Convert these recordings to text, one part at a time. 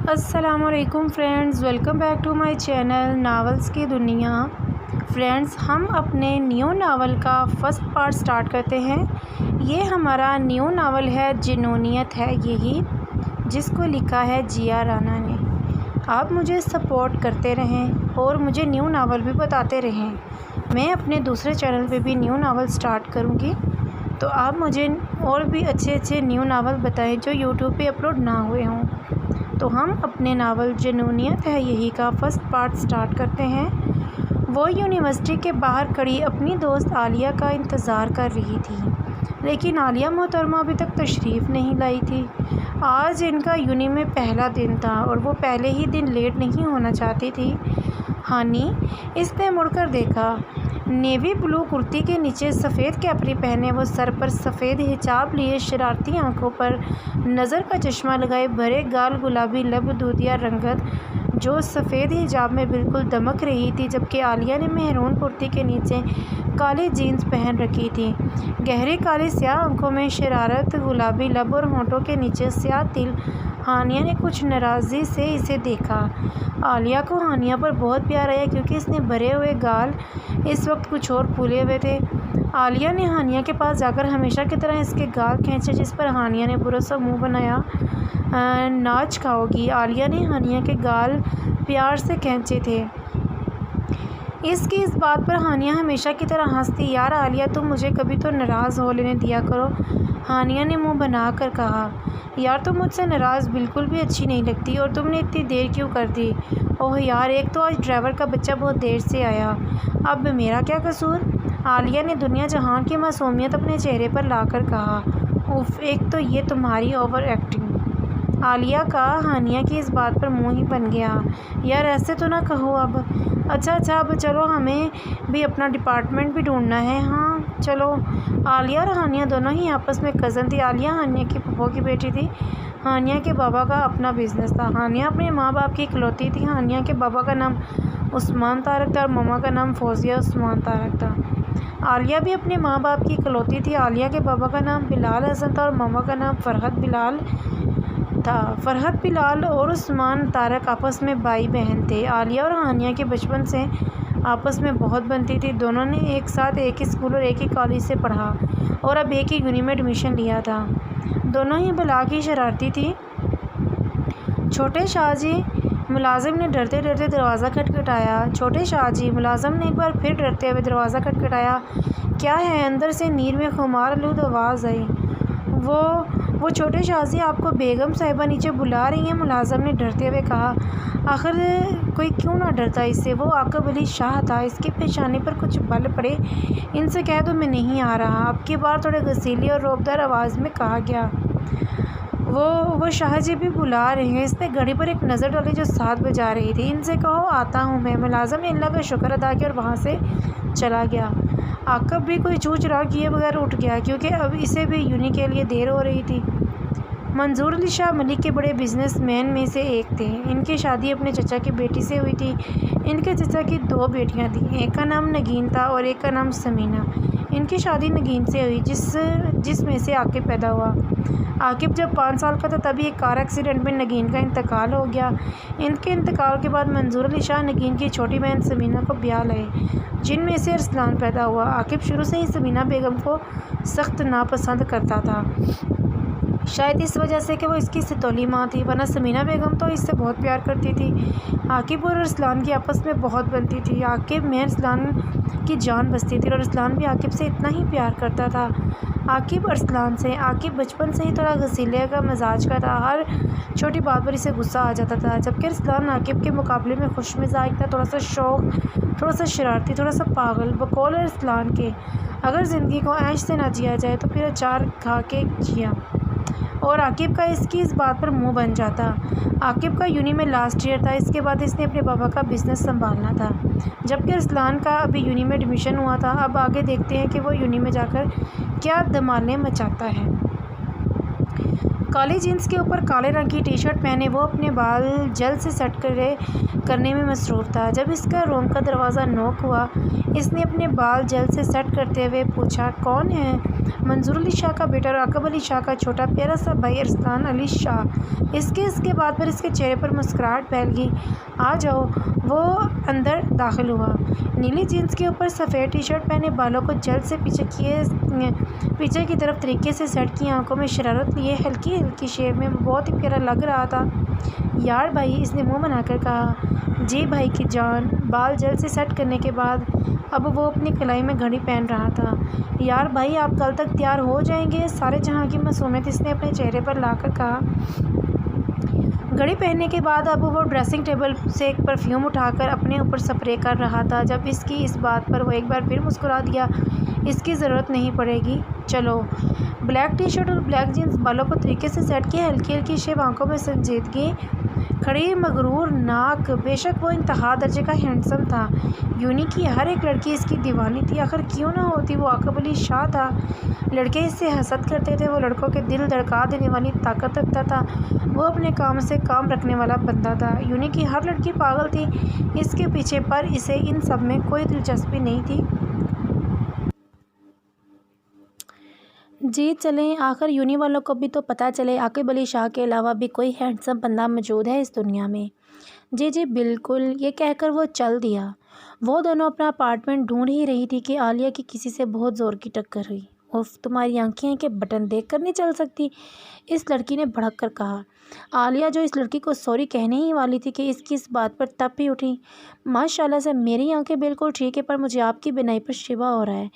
السلام علیکم friends, welcome back to my channel novels کی دنیا۔ فرینڈز، ہم اپنے نیو ناول کا فرسٹ پارٹ سٹارٹ کرتے ہیں۔ یہ ہمارا نیو ناول ہے جنونیت ہے یہی، جس کو لکھا ہے جیا رانا نے۔ آپ مجھے سپورٹ کرتے رہیں اور مجھے نیو ناول بھی بتاتے رہیں۔ میں اپنے دوسرے چینل پہ بھی نیو ناول سٹارٹ کروں گی، تو آپ مجھے اور بھی اچھے نیو ناول بتائیں جو یوٹیوب پہ اپلوڈ نہ ہوئے ہوں۔ تو ہم اپنے ناول جنونیت ہے یہی کا فرسٹ پارٹ سٹارٹ کرتے ہیں۔ وہ یونیورسٹی کے باہر کھڑی اپنی دوست عالیہ کا انتظار کر رہی تھی، لیکن عالیہ محترمہ ابھی تک تشریف نہیں لائی تھی۔ آج ان کا یونی میں پہلا دن تھا اور وہ پہلے ہی دن لیٹ نہیں ہونا چاہتی تھی۔ ہانی، اس نے مڑ کر دیکھا۔ نیوی بلو کرتی کے نیچے سفید کیپری پہنے، وہ سر پر سفید حجاب لیے، شرارتی آنکھوں پر نظر کا چشمہ لگائے، بھرے گال، گلابی لب، دودھیا رنگت جو سفید حجاب میں بالکل دمک رہی تھی، جبکہ عالیہ نے مہرون کرتی کے نیچے کالی جینس پہن رکھی تھی۔ گہری کالی سیاہ آنکھوں میں شرارت، گلابی لب اور ہونٹوں کے نیچے سیاہ تل۔ ہانیہ نے کچھ ناراضی سے اسے دیکھا۔ عالیہ کو ہانیہ پر بہت پیار آیا کیونکہ اس نے بھرے ہوئے گال اس وقت کچھ اور پھولے ہوئے تھے۔ عالیہ نے ہانیہ کے پاس جا کر ہمیشہ کی طرح اس کے گال کھینچے، جس پر ہانیہ نے برا سا منہ بنایا۔ ناچ کھاؤ گی؟ عالیہ نے ہانیہ کے گال پیار سے کھینچے تھے۔ اس کی اس بات پر ہانیہ ہمیشہ کی طرح ہنستی۔ یار عالیہ، تم مجھے کبھی تو ناراض ہو لینے دیا کرو، ہانیہ نے منہ بنا کر کہا۔ یار تم مجھ سے ناراض بالکل بھی اچھی نہیں لگتی، اور تم نے اتنی دیر کیوں کر دی؟ اوہ یار، ایک تو آج ڈرائیور کا بچہ بہت دیر سے آیا، اب میرا کیا قصور؟ عالیہ نے دنیا جہان کی معصومیت اپنے چہرے پر لا کر کہا۔ اف، ایک تو یہ تمہاری اوور ایکٹنگ۔ عالیہ کا ہانیہ کی اس بات پر منہ ہی بن گیا۔ یار ایسے تو نہ کہو اب۔ اچھا اب چلو، ہمیں بھی اپنا ڈپارٹمنٹ بھی ڈھونڈنا ہے۔ ہاں چلو۔ عالیہ اور ہانیہ دونوں ہی آپس میں کزن تھی۔ عالیہ ہانیہ کی پھپھو کی بیٹی تھی۔ ہانیہ کے بابا کا اپنا بزنس تھا۔ ہانیہ اپنے ماں باپ کی اکلوتی تھی۔ ہانیہ کے بابا کا نام عثمان طارق تھا اور ماما کا نام فوزیہ عثمان طارق تھا۔ عالیہ بھی اپنے ماں باپ کی اکلوتی تھی۔ عالیہ کے بابا کا نام بلال حسن تھا اور ماما کا نام فرحت بلال تھا۔ فرحت بلال اور عثمان طارق آپس میں بھائی بہن تھے۔ عالیہ اور ہانیہ کے بچپن سے آپس میں بہت بنتی تھی۔ دونوں نے ایک ساتھ ایک ہی اسکول اور ایک ہی کالج سے پڑھا اور اب ایک ہی یونی میں ایڈمیشن لیا تھا۔ دونوں ہی بلا کی شرارتی تھی۔ چھوٹے شاہ جی ملازم نے ڈرتے ڈرتے دروازہ کھٹکھٹایا۔ چھوٹے شاہ جی ملازم نے ایک بار پھر ڈرتے ہوئے دروازہ کھٹکھٹایا۔ کیا ہے؟ اندر سے نیر میں خمار آلود آواز آئی۔ وہ چھوٹے شاہ جی، آپ کو بیگم صاحبہ نیچے بلا رہی ہیں، ملازم نے ڈرتے ہوئے کہا۔ آخر کوئی کیوں نہ ڈرتا اس سے، وہ عاقب علی شاہ تھا۔ اس کے پیشانی پر کچھ بل پڑے۔ ان سے کہہ دو میں نہیں آ رہا، اب کی بار تھوڑے غصیلی اور رعبدار آواز میں کہا گیا۔ وہ شاہ جی بھی بلا رہے ہیں۔ اس نے گھڑی پر ایک نظر ڈالی جو 7 بجا رہی تھی۔ ان سے کہو آتا ہوں میں۔ ملازم نے اللہ کا شکر ادا کیا اور وہاں سے چلا گیا۔ عاقب بھی کوئی چوں چرا کیے بغیر اٹھ گیا، کیونکہ اب اسے بھی یونی کے لیے دیر ہو رہی تھی۔ منظور علی شاہ ملک کے بڑے بزنس مین میں سے ایک تھے۔ ان کی شادی اپنے چچا کی بیٹی سے ہوئی تھی۔ ان کے چچا کی 2 بیٹیاں تھیں، ایک کا نام نگین تھا اور ایک کا نام سمینہ۔ ان کی شادی نگین سے ہوئی، جس میں سے عاقب پیدا ہوا۔ عاقب جب 5 سال کا تھا تبھی ایک کار ایکسیڈنٹ میں نگین کا انتقال ہو گیا۔ ان کے انتقال کے بعد منظور علی شاہ نگین کی چھوٹی بہن سمینہ کو بیاہ لائے، جن میں سے ارسلان پیدا ہوا۔ عاقب شروع سے ہی سمینہ بیگم کو سخت ناپسند کرتا تھا، شاید اس وجہ سے کہ وہ اس کی ستولی ماں تھی، ورنہ سمینہ بیگم تو اس سے بہت پیار کرتی تھی۔ عاقب اور ارسلان کی آپس میں بہت بنتی تھی۔ عاقب میں ارسلان کی جان بستی تھی اور ارسلان بھی عاقب سے اتنا ہی پیار کرتا تھا۔ عاقب ارسلان سے، عاقب بچپن سے ہی تھوڑا غصیلے کا مزاج کا تھا، ہر چھوٹی بات پر اسے غصہ آ جاتا تھا، جبکہ ارسلان عاقب کے مقابلے میں خوش مزاج تھا، تھوڑا سا شوق، تھوڑا سا شرارتی، تھوڑا سا پاگل۔ بقول ارسلان کے، اگر زندگی کو عیش سے نہ جیا جائے تو پھر اچار کھا کے جیا، اور عاقب کا اس کی اس بات پر منہ بن جاتا۔ عاقب کا یونی میں لاسٹ ایئر تھا، اس کے بعد اس نے اپنے بابا کا بزنس سنبھالنا تھا، جبکہ ارسلان کا ابھی یونی میں ایڈمیشن ہوا تھا۔ اب آگے دیکھتے ہیں کہ وہ یونی میں جا کر کیا دھمالیں مچاتا ہے۔ کالی جینس کے اوپر کالے رنگ کی ٹی شرٹ پہنے وہ اپنے بال جلد سے سیٹ کرنے میں مصروف تھا۔ جب اس کا روم کا دروازہ نوک ہوا، اس نے اپنے بال جلد سے سیٹ کرتے ہوئے پوچھا، کون ہے؟ منظور علی شاہ کا بیٹا اور عقب علی شاہ کا چھوٹا پیارا سا بھائی ارسلان علی شاہ۔ اس کے بعد پھر اس کے چہرے پر مسکراہٹ پھیل گئی۔ آ جاؤ۔ وہ اندر داخل ہوا، نیلی جینس کے اوپر سفید ٹی شرٹ پہنے، بالوں کو جلد سے پیچھے کی طرف طریقے سے سیٹ کیے، آنکھوں میں شرارت لیے، ہلکی ہلکی شیپ میں بہت ہی پیارا لگ رہا تھا۔ یار بھائی، اس نے منہ بنا کر کہا۔ جی بھائی کی جان۔ بال جلد سے سیٹ کرنے کے بعد اب وہ اپنی کلائی میں گھڑی پہن رہا تھا۔ یار بھائی، آپ کل تک تیار ہو جائیں گے؟ سارے جہاں کی معصومیت اس نے اپنے چہرے پر لا کر کہا۔ گھڑی پہننے کے بعد اب وہ ڈریسنگ ٹیبل سے ایک پرفیوم اٹھا کر اپنے اوپر سپرے کر رہا تھا۔ جب اس کی اس بات پر وہ ایک بار پھر مسکرا دیا۔ اس کی ضرورت نہیں پڑے گی، چلو۔ بلیک ٹی شرٹ اور بلیک جینس، بالوں کو طریقے سے سیٹ کیے، ہلکی ہلکی شیپ، آنکھوں میں سنجیدگی کھڑی، مغرور ناک۔ بے شک وہ انتہا درجے کا ہینڈسم تھا، یونی کی ہر ایک لڑکی اس کی دیوانی تھی۔ آخر کیوں نہ ہوتی؟ وہ عقب علی شاہ تھا، لڑکے اس سے حسد کرتے تھے۔ وہ لڑکوں کے دل دھڑکا دینے والی طاقت رکھتا تھا، وہ اپنے کام سے کام رکھنے والا بندہ تھا۔ یونی کی ہر لڑکی پاگل تھی اس کے پیچھے، پر اسے ان سب میں کوئی دلچسپی نہیں تھی۔ جی چلیں، آخر یونی والوں کو بھی تو پتہ چلے عقب علی شاہ کے علاوہ بھی کوئی ہینڈسم بندہ موجود ہے اس دنیا میں۔ جی جی بالکل، یہ کہہ کر وہ چل دیا۔ وہ دونوں اپنا اپارٹمنٹ ڈھونڈ ہی رہی تھی کہ عالیہ کی کسی سے بہت زور کی ٹکر ہوئی۔ اف، تمہاری آنکھیں ہیں کہ بٹن دیکھ کر نہیں چل سکتی، اس لڑکی نے بھڑک کر کہا۔ عالیہ جو اس لڑکی کو سوری کہنے ہی والی تھی کہ اس کی اس بات پر تپ ہی اٹھی۔ ماشاءاللہ سے میری آنکھیں بالکل ٹھیک ہے، پر مجھے آپ کی بینائی پر شبہ ہو رہا ہے،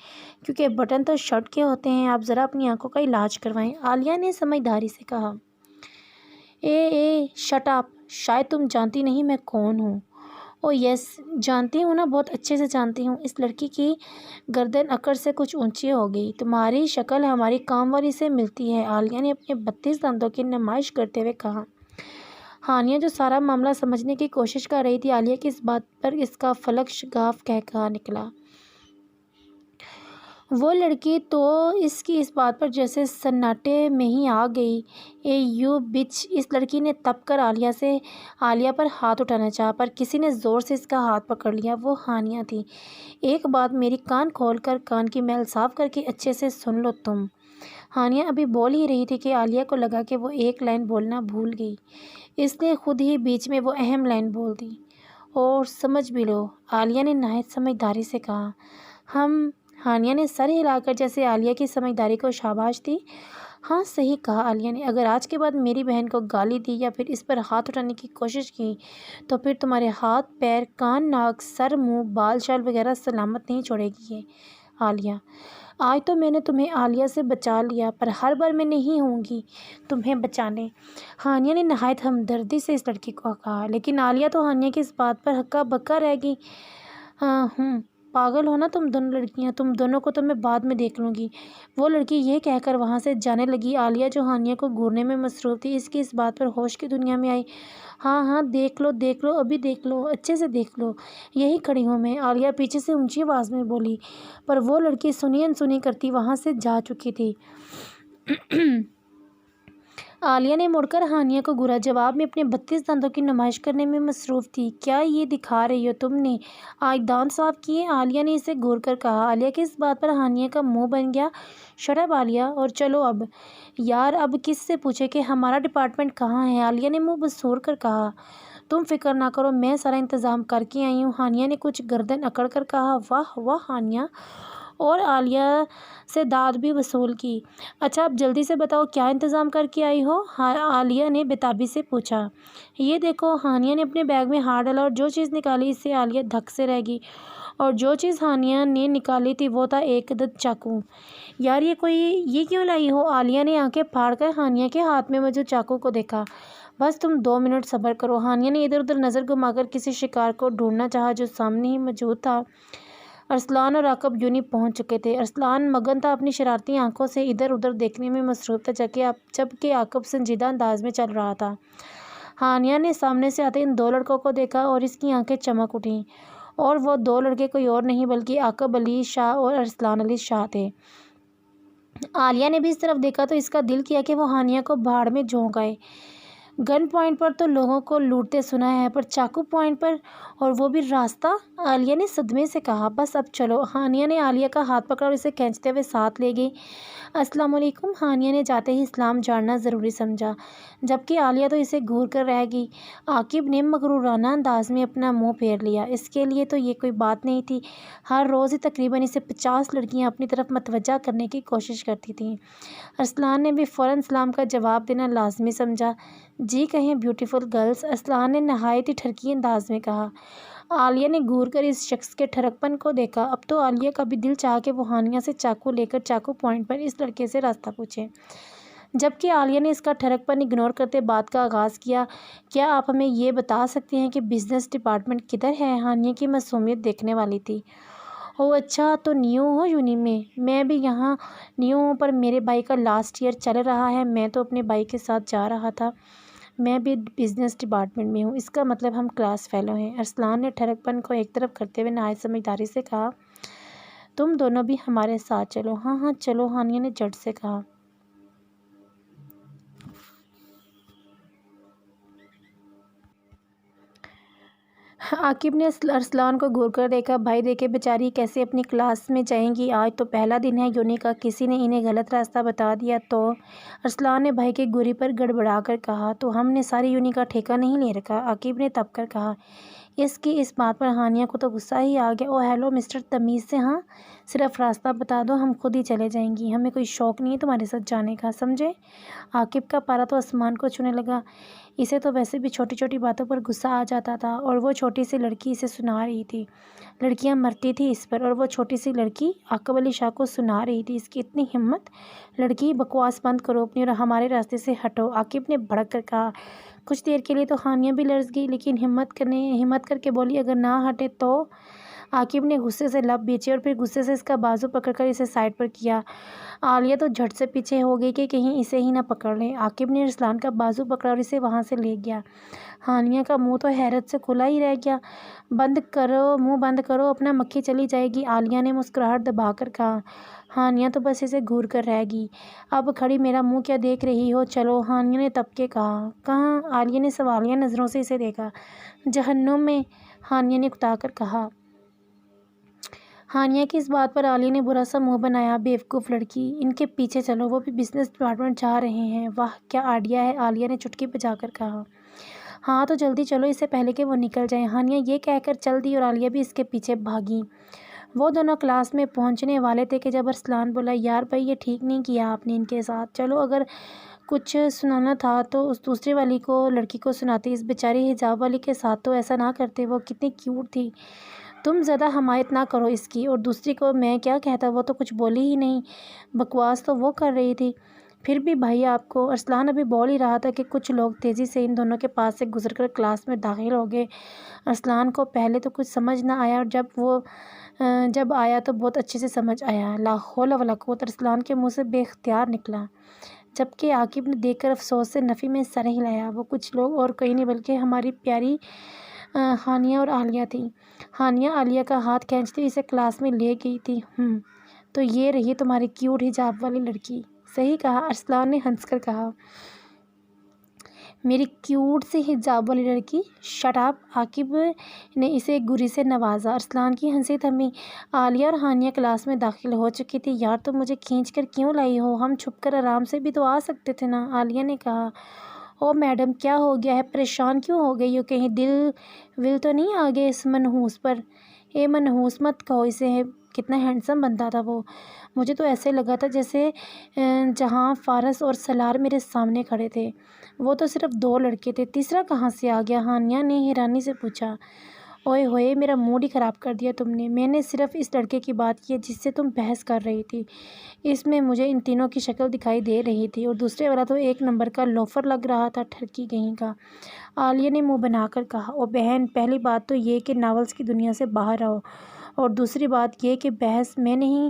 کیونکہ بٹن تو شرٹ کے ہوتے ہیں۔ آپ ذرا اپنی آنکھوں کا علاج کروائیں، عالیہ نے سمجھداری سے کہا۔ شٹ اپ، شاید تم جانتی نہیں میں کون ہوں۔ او یس، جانتی ہوں نا، بہت اچھے سے جانتی ہوں۔ اس لڑکی کی گردن اکڑ سے کچھ اونچی ہو گئی۔ تمہاری شکل ہماری کام والی سے ملتی ہے، عالیہ نے اپنے 32 دانتوں کی نمائش کرتے ہوئے کہا۔ ہانیہ جو سارا معاملہ سمجھنے کی کوشش کر رہی تھی، عالیہ کی اس بات پر اس کا فلک شگاف کہا نکلا۔ وہ لڑکی تو اس کی اس بات پر جیسے سناٹے میں ہی آ گئی۔ یو بچ! اس لڑکی نے تپ کر عالیہ پر ہاتھ اٹھانا چاہا، پر کسی نے زور سے اس کا ہاتھ پکڑ لیا۔ وہ ہانیہ تھی۔ ایک بات میری کان کھول کر، کان کی میل صاف کر کے اچھے سے سن لو تم۔ ہانیہ ابھی بول ہی رہی تھی کہ عالیہ کو لگا کہ وہ ایک لائن بولنا بھول گئی، اس نے خود ہی بیچ میں وہ اہم لائن بول دی۔ اور سمجھ بھی لو، عالیہ نے نہایت سمجھداری سے کہا۔ ہانیہ نے سر ہلا کر جیسے عالیہ کی سمجھداری کو شاباش دی۔ ہاں صحیح کہا عالیہ نے، اگر آج کے بعد میری بہن کو گالی دی یا پھر اس پر ہاتھ اٹھانے کی کوشش کی تو پھر تمہارے ہاتھ، پیر، کان، ناک، سر، منہ، بال شال وغیرہ سلامت نہیں چھوڑے گی یہ عالیہ۔ آج تو میں نے تمہیں عالیہ سے بچا لیا، پر ہر بار میں نہیں ہوں گی تمہیں بچانے، ہانیہ نے نہایت ہمدردی سے اس لڑکی کو کہا۔ لیکن عالیہ تو ہانیہ کی اس بات پر ہکا بکا رہ گئی۔ پاگل ہو نا تم دونوں لڑکیاں، تم دونوں کو تو میں بعد میں دیکھ لوں گی۔ وہ لڑکی یہ کہہ کر وہاں سے جانے لگی۔ عالیہ جو ہانیہ کو گھورنے میں مصروف تھی، اس کی اس بات پر ہوش کی دنیا میں آئی۔ ہاں دیکھ لو، ابھی دیکھ لو، اچھے سے دیکھ لو، یہی کھڑی ہوں میں، عالیہ پیچھے سے اونچی آواز میں بولی، پر وہ لڑکی سنی انسنی کرتی وہاں سے جا چکی تھی۔ عالیہ نے مڑ کر ہانیہ کو گھورا، جواب میں اپنے 32 دانتوں کی نمائش کرنے میں مصروف تھی۔ کیا یہ دکھا رہی ہو تم نے آج دانت صاف کیے؟ عالیہ نے اسے گھور کر کہا۔ عالیہ کی اس بات پر ہانیہ کا منہ بن گیا۔ شٹ اپ عالیہ، اور چلو اب۔ یار اب کس سے پوچھے کہ ہمارا ڈپارٹمنٹ کہاں ہے؟ عالیہ نے منہ بسور کر کہا۔ تم فکر نہ کرو، میں سارا انتظام کر کے آئی ہوں، ہانیہ نے کچھ گردن اکڑ کر کہا۔ واہ واہ ہانیہ! اور عالیہ سے داد بھی وصول کی۔ اچھا اب جلدی سے بتاؤ کیا انتظام کر کے آئی ہو؟ عالیہ نے بےتابی سے پوچھا۔ یہ دیکھو، ہانیہ نے اپنے بیگ میں ہاتھ ڈالا اور جو چیز نکالی اس سے عالیہ دھک سے رہ گئی، اور جو چیز ہانیہ نے نکالی تھی وہ تھا ایک عدد چاقو۔ یار یہ کیوں لائی ہو؟ عالیہ نے آنکھیں پھاڑ کر ہانیہ کے ہاتھ میں موجود چاقو کو دیکھا۔ بس تم 2 منٹ صبر کرو۔ ہانیہ نے ادھر ادھر نظر گھما کر کسی شکار کو ڈھونڈنا چاہا جو سامنے ہی موجود تھا۔ ارسلان اور عقب یونی پہنچ چکے تھے۔ ارسلان مگن تھا، اپنی شرارتی آنکھوں سے ادھر ادھر دیکھنے میں مصروف تھا، جبکہ عقب سنجیدہ انداز میں چل رہا تھا۔ ہانیہ نے سامنے سے آتے ان 2 لڑکوں کو دیکھا اور اس کی آنکھیں چمک اٹھیں، اور وہ 2 لڑکے کوئی اور نہیں بلکہ عقب علی شاہ اور ارسلان علی شاہ تھے۔ عالیہ نے بھی اس طرف دیکھا تو اس کا دل کیا کہ وہ ہانیہ کو بھاڑ میں جھونک آئے۔ گن پوائنٹ پر تو لوگوں کو لوٹتے سنا ہے، پر چاقو پوائنٹ پر، اور وہ بھی راستہ؟ عالیہ نے صدمے سے کہا۔ بس اب چلو۔ ہانیہ نے عالیہ کا ہاتھ پکڑا اور اسے کھینچتے ہوئے ساتھ لے گئی۔ السلام علیکم۔ ہانیہ نے جاتے ہی اسلام جاننا ضروری سمجھا، جبکہ عالیہ تو اسے گھور کر رہ گئی۔ عاقب نے مغرورانہ انداز میں اپنا منہ پھیر لیا۔ اس کے لیے تو یہ کوئی بات نہیں تھی، ہر روز ہی تقریباً اسے 50 لڑکیاں اپنی طرف متوجہ کرنے کی کوشش کرتی تھیں۔ ارسلان نے بھی فوراً سلام کا جواب دینا لازمی سمجھا۔ جی کہیں بیوٹیفل گرلز، ارسلان نے نہایت ہی ٹھرکی انداز میں کہا۔ عالیہ نے گھور کر اس شخص کے ٹھڑک پن کو دیکھا۔ اب تو عالیہ کا بھی دل چاہا کہ وہ ہانیہ سے چاقو لے کر چاقو پوائنٹ پر اس لڑکے سے راستہ پوچھے، جبکہ عالیہ نے اس کا ٹھڑک پن اگنور کرتے بات کا آغاز کیا۔ کیا آپ ہمیں یہ بتا سکتی ہیں کہ بزنس ڈپارٹمنٹ کدھر ہے؟ ہانیہ کی معصومیت دیکھنے والی تھی۔ اوہ اچھا، تو نیو ہو یونی میں بھی یہاں نیو ہوں، پر میرے بھائی کا لاسٹ ایئر چل رہا ہے، میں تو اپنے بھائی کے ساتھ جا رہا تھا۔ میں بھی بزنس ڈپارٹمنٹ میں ہوں، اس کا مطلب ہم کلاس فیلو ہیں۔ ارسلان نے ٹھڑک پن کو ایک طرف کرتے ہوئے نہایت سمجھداری سے کہا۔ تم دونوں بھی ہمارے ساتھ چلو۔ ہاں ہاں چلو، ہانیہ نے جھٹ سے کہا۔ عاقب نے ارسلان کو گھور کر دیکھا۔ بھائی دیکھے بیچاری کیسے اپنی کلاس میں جائیں گی، آج تو پہلا دن ہے یونی کا، کسی نے انہیں غلط راستہ بتا دیا تو؟ ارسلان نے بھائی کے گھوری پر گڑبڑا کر کہا۔ تو ہم نے ساری یونی کا ٹھیکہ نہیں لے رکھا، عاقب نے تپ کر کہا۔ اس کی اس بات پر ہانیہ کو تو غصہ ہی آ گیا۔ او ہیلو مسٹر تمیز سے، ہاں صرف راستہ بتا دو، ہم خود ہی چلے جائیں گی، ہمیں کوئی شوق نہیں ہے تمہارے ساتھ جانے کا، سمجھے؟ عاقب کا پارا تو آسمان کو چھونے لگا۔ اسے تو ویسے بھی چھوٹی چھوٹی باتوں پر غصہ آ جاتا تھا، اور وہ چھوٹی سی لڑکی اسے سنا رہی تھی، لڑکیاں مرتی تھی اس پر، اور وہ چھوٹی سی لڑکی عاقب علی شاہ کو سنا رہی تھی اس کی اتنی ہمت۔ لڑکی بکواس بند کرو اپنی اور ہمارے راستے سے ہٹو، عاقب نے بھڑک کر کہا۔ کچھ دیر کے لیے تو ہانیہ بھی لرز گئی، لیکن ہمت کر کے بولی اگر نہ ہٹے تو؟ عاقب نے غصے سے لب بیچے اور پھر غصے سے اس کا بازو پکڑ کر اسے سائڈ پر کیا۔ عالیہ تو جھٹ سے پیچھے ہو گئی کہ کہیں اسے ہی نہ پکڑ لیں۔ عاقب نے ارسلان کا بازو پکڑا اور اسے وہاں سے لے گیا۔ ہانیہ کا منہ تو حیرت سے کھلا ہی رہ گیا۔ بند کرو، منہ بند کرو، اپنا مکھی چلی جائے گی، عالیہ نے مسکراہٹ دبا کر کہا۔ ہانیہ تو بس اسے گھور کر رہ گئی۔ اب کھڑی میرا منہ کیا دیکھ رہی ہو، چلو، ہانیہ نے تپ کے کہا۔ کہاں؟ عالیہ نے سوالیہ نظروں سے اسے دیکھا۔ جہنم میں، ہانیہ نے اکتا کر کہا۔ ہانیہ کی اس بات پر عالیہ نے برا سا منہ بنایا۔ بیوقوف لڑکی، ان کے پیچھے چلو، وہ بھی بزنس ڈپارٹمنٹ جا رہے ہیں، واہ کیا آئیڈیا ہے، عالیہ نے چٹکی بجا کر کہا۔ ہاں تو جلدی چلو، اس سے پہلے کہ وہ نکل جائیں، ہانیہ یہ کہہ کر چل دی اور عالیہ بھی اس کے پیچھے بھاگی۔ وہ دونوں کلاس میں پہنچنے والے تھے کہ جب ارسلان بولا، یار بھائی یہ ٹھیک نہیں کیا آپ نے ان کے ساتھ، چلو اگر کچھ سنانا تھا تو اس دوسری والی کو، لڑکی کو سناتے، اس بیچاری حجاب والی کے ساتھ تو ایسا نہ کرتے، وہ کتنی کیوٹ تھی، تم زیادہ حمایت نہ کرو اس کی، اور دوسری کو میں کیا کہتا، وہ تو کچھ بولی ہی نہیں، بکواس تو وہ کر رہی تھی۔ پھر بھی بھائی آپ کو، ارسلان ابھی بول ہی رہا تھا کہ کچھ لوگ تیزی سے ان دونوں کے پاس سے گزر کر کلاس میں داخل ہو گئے۔ ارسلان کو پہلے تو کچھ سمجھ نہ آیا، اور جب آیا تو بہت اچھے سے سمجھ آیا۔ لا حول ولا قوت ارسلان کے منہ سے بے اختیار نکلا، جبکہ عاقب نے دیکھ کر افسوس سے نفی میں سر ہلایا۔ وہ کچھ لوگ اور کوئی نہیں بلکہ ہماری پیاری ہانیہ اور عالیہ تھی۔ ہانیہ عالیہ کا ہاتھ کھینچتی ہوئی اسے کلاس میں لے گئی تھی۔ تو یہ رہی تمہاری کیوٹ حجاب والی لڑکی، صحیح کہا، ارسلان نے ہنس کر کہا۔ میری کیوٹ سی حجاب والی لڑکی، شٹ اپ، عاقب نے اسے گھوری سے نوازا۔ ارسلان کی ہنسی تھمی۔ عالیہ اور ہانیہ کلاس میں داخل ہو چکی تھی۔ یار تم مجھے کھینچ کر کیوں لائی ہو، ہم چھپ کر آرام سے بھی تو آ سکتے تھے نا، عالیہ نے کہا۔ او میڈم کیا ہو گیا ہے، پریشان کیوں ہو گئی ہو، کہیں دل ول تو نہیں آ گئے اس منحوس پر؟ اے منحوس مت کہو اسے، کتنا ہینڈسم بندہ تھا وہ، مجھے تو ایسے لگا تھا جیسے جہاں فارس اور سالار میرے سامنے کھڑے تھے، وہ تو صرف 2 لڑکے تھے، تیسرا کہاں سے آ گیا، ہانیہ نے حیرانی سے پوچھا۔ اوئے ہوئے، میرا موڈ ہی خراب کر دیا تم نے، میں نے صرف اس لڑکے کی بات کی ہے جس سے تم بحث کر رہی تھی، اس میں مجھے ان تینوں کی شکل دکھائی دے رہی تھی، اور دوسرے والا تو 1 نمبر کا لوفر لگ رہا تھا، ٹھرکی کہیں کا، عالیہ نے منہ بنا کر کہا۔ او بہن، پہلی بات تو یہ کہ ناولز کی دنیا سے باہر رہو، اور دوسری بات یہ کہ بحث میں نہیں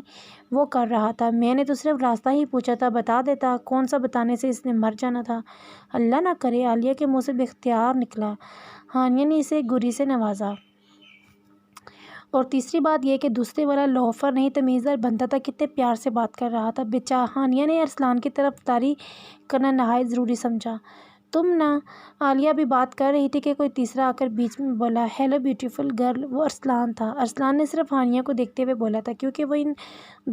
وہ کر رہا تھا، میں نے تو صرف راستہ ہی پوچھا تھا، بتا دیتا، کون سا بتانے سے اس نے مر جانا تھا، اللہ نہ کرے، عالیہ کے منہ سے بے اختیار نکلا۔ ہانیہ نے اسے گھوری سے نوازا۔ اور تیسری بات یہ کہ دوسرے والا لوفر نہیں تمیزدار بندہ تھا، کتنے پیار سے بات کر رہا تھا، ہانیہ نے ارسلان کی طرف داری کرنا نہایت ضروری سمجھا۔ تم نا۔ عالیہ بھی بات کر رہی تھی کہ کوئی تیسرا آ کر بیچ میں بولا، ہیلو بیوٹیفل گرل۔ وہ ارسلان تھا۔ ارسلان نے صرف ہانیہ کو دیکھتے ہوئے بولا تھا کیونکہ وہ ان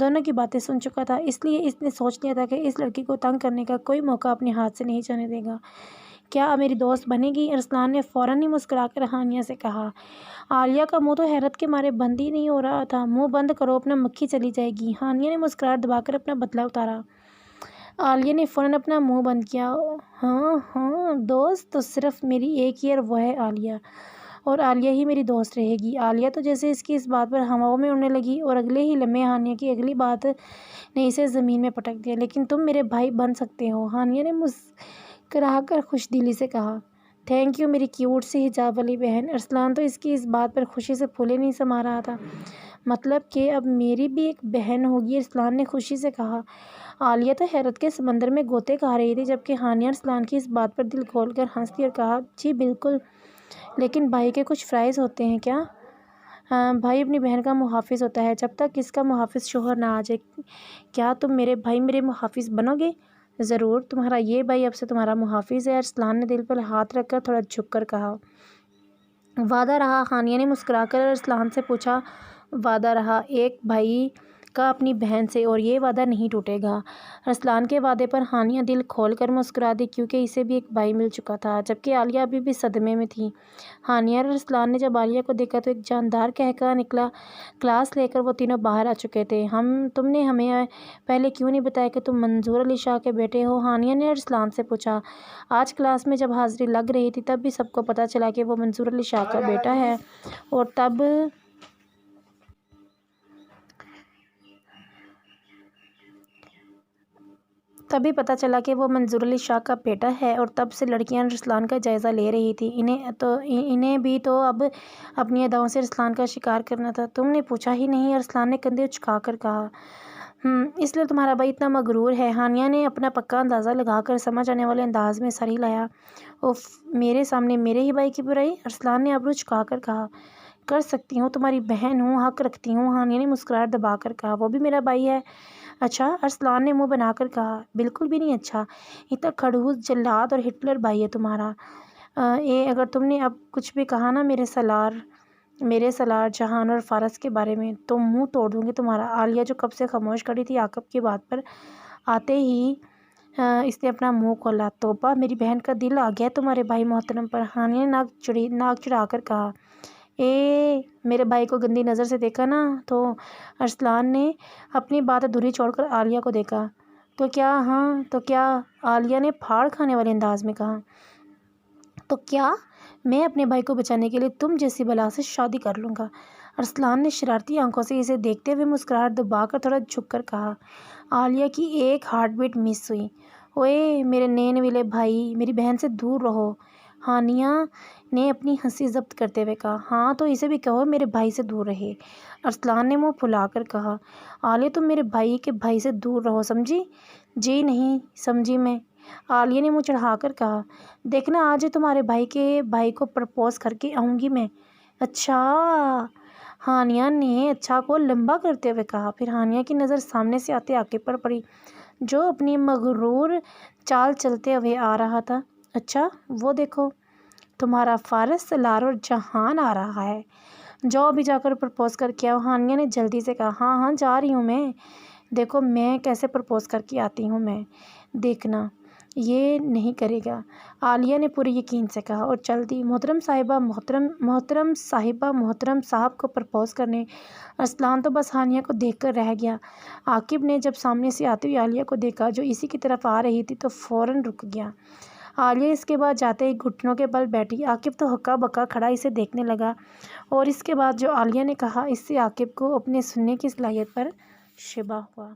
دونوں کی باتیں سن چکا تھا، اس لیے اس نے سوچ لیا تھا کہ اس لڑکی کو تنگ کرنے کا کوئی موقع اپنے ہاتھ سے نہیں جانے دے گا۔ کیا اب میری دوست بنے گی؟ ارسلان نے فوراً ہی مسکرا کر ہانیہ سے کہا۔ عالیہ کا منہ تو حیرت کے مارے بند ہی نہیں ہو رہا تھا۔ منہ بند کرو، اپنا مکھی چلی جائے گی۔ ہانیہ نے مسکراہٹ دبا کر اپنا بدلہ اتارا۔ عالیہ نے فوراً اپنا منہ بند کیا۔ ہاں دوست تو صرف میری ایک ہی ہے اور وہ ہے عالیہ، اور عالیہ ہی میری دوست رہے گی۔ عالیہ تو جیسے اس کی اس بات پر ہواؤں میں اڑنے لگی اور اگلے ہی لمحے ہانیہ کی اگلی بات نے اسے زمین میں پٹک دیا۔ لیکن تم میرے بھائی بن سکتے ہو، ہانیہ نے مسکرا کر خوش دلی سے کہا۔ تھینک یو میری کیوٹ سی حجاب والی بہن۔ ارسلان تو اس کی اس بات پر خوشی سے پھولے نہیں سما رہا تھا۔ مطلب کہ اب میری بھی ایک بہن ہوگی؟ ارسلان نے خوشی سے کہا۔ عالیہ تو حیرت کے سمندر میں غوطے کھا رہی تھی، جبکہ ہانیہ ارسلان کی اس بات پر دل کھول کر ہنس دی اور کہا، جی بالکل، لیکن بھائی کے کچھ فرائض ہوتے ہیں کیا؟ بھائی اپنی بہن کا محافظ ہوتا ہے جب تک اس کا محافظ شوہر نہ آ جائے۔ کیا تم میرے بھائی میرے محافظ بنو گے؟ ضرور، تمہارا یہ بھائی اب سے تمہارا محافظ ہے۔ ارسلان نے دل پر ہاتھ رکھ کر تھوڑا جھک کر کہا۔ وعدہ رہا؟ ہانیہ نے مسکرا کر ارسلان سے پوچھا۔ وعدہ رہا ایک بھائی کا اپنی بہن سے، اور یہ وعدہ نہیں ٹوٹے گا۔ ارسلان کے وعدے پر ہانیہ دل کھول کر مسکرا دی کیونکہ اسے بھی ایک بھائی مل چکا تھا، جبکہ عالیہ ابھی بھی صدمے میں تھی۔ ہانیہ اور ارسلان نے جب عالیہ کو دیکھا تو ایک جاندار قہقہہ نکلا۔ کلاس لے کر وہ تینوں باہر آ چکے تھے۔ تم نے ہمیں پہلے کیوں نہیں بتایا کہ تم منظور علی شاہ کے بیٹے ہو؟ ہانیہ نے ارسلان سے پوچھا۔ آج کلاس میں جب حاضری لگ رہی تھی تب بھی سب کو پتہ چلا کہ وہ منظور علی شاہ کا بیٹا ہے، اور تبھی پتہ چلا کہ وہ منظور علی شاہ کا بیٹا ہے، اور تب سے لڑکیاں ارسلان کا جائزہ لے رہی تھیں۔ انہیں بھی تو اب اپنی اداؤں سے ارسلان کا شکار کرنا تھا۔ تم نے پوچھا ہی نہیں، ارسلان نے کندھے اچکا کر کہا۔ اس لیے تمہارا بھائی اتنا مغرور ہے؟ ہانیہ نے اپنا پکا اندازہ لگا کر سمجھ آنے والے انداز میں سر ہلایا۔ اف، میرے سامنے میرے ہی بھائی کی برائی؟ ارسلان نے ابرو اچکا کر کہا۔ کر سکتی ہوں، تمہاری بہن ہوں، حق رکھتی ہوں، ہانیہ نے مسکراہٹ دبا کر کہا۔ وہ بھی میرا بھائی ہے؟ اچھا، ارسلان نے منہ بنا کر کہا۔ بالکل بھی نہیں اچھا، اتنا کھڑوس جلاد اور ہٹلر بھائی ہے تمہارا۔ اگر تم نے اب کچھ بھی کہا نا میرے سالار جہان اور فارس کے بارے میں، تو منہ توڑ دوں گی تمہارا۔ عالیہ جو کب سے خاموش کھڑی تھی، عاقب کی بات پر آتے ہی اس نے اپنا منہ کھولا۔ توبہ، میری بہن کا دل آ گیا تمہارے بھائی محترم پر، ہانیہ نے ناک چڑھا کر کہا۔ میرے بھائی کو گندی نظر سے دیکھا نا تو؟ ارسلان نے اپنی بات ادھوری چھوڑ کر عالیہ کو دیکھا۔ تو کیا؟ ہاں تو کیا؟ عالیہ نے پھاڑ کھانے والے انداز میں کہا۔ تو کیا؟ میں اپنے بھائی کو بچانے کے لیے تم جیسی بلا سے شادی کر لوں گا؟ ارسلان نے شرارتی آنکھوں سے اسے دیکھتے ہوئے مسکراہٹ دبا کر تھوڑا جھک کر کہا۔ عالیہ کی ایک ہارٹ بیٹ مس ہوئی۔ اوئے میرے نین والے بھائی، میری بہن سے دور رہو، ہانیہ نے اپنی ہنسی ضبط کرتے ہوئے کہا۔ ہاں تو اسے بھی کہو میرے بھائی سے دور رہے، ارسلان نے منہ پھلا کر کہا۔ عالیہ تم میرے بھائی کے بھائی سے دور رہو، سمجھی؟ جی نہیں سمجھی میں، عالیہ نے منہ چڑھا کر کہا۔ دیکھنا آج ہی تمہارے بھائی کے بھائی کو پرپوز کر کے آؤں گی میں۔ اچھا، ہانیہ نے اچھا کو لمبا کرتے ہوئے کہا۔ پھر ہانیہ کی نظر سامنے سے آتے عاقب پر پڑی، جو اپنی مغرور چال چلتے ہوئے آ رہا تھا۔ اچھا، وہ دیکھو تمہارا فارس، سالار اور جہان آ رہا ہے، جاؤ ابھی جا کر پرپوز کر کے آؤ، ہانیہ نے جلدی سے کہا۔ ہاں جا رہی ہوں میں، دیکھو میں کیسے پرپوز کر کے آتی ہوں میں، دیکھنا یہ نہیں کرے گا، عالیہ نے پورے یقین سے کہا اور چل دی۔ محترم صاحبہ محترم صاحب کو پرپوز کرنے۔ ارسلان تو بس ہانیہ کو دیکھ کر رہ گیا۔ عاقب نے جب سامنے سے آتی ہوئی عالیہ کو دیکھا جو اسی کی طرف آ رہی تھی تو فوراً رک گیا۔ عالیہ اس کے بعد جاتے ہی گھٹنوں کے بل بیٹھی۔ عاقب تو ہکا بکا کھڑا اسے دیکھنے لگا، اور اس کے بعد جو عالیہ نے کہا اس سے عاقب کو اپنے سننے کی صلاحیت پر شبہ ہوا۔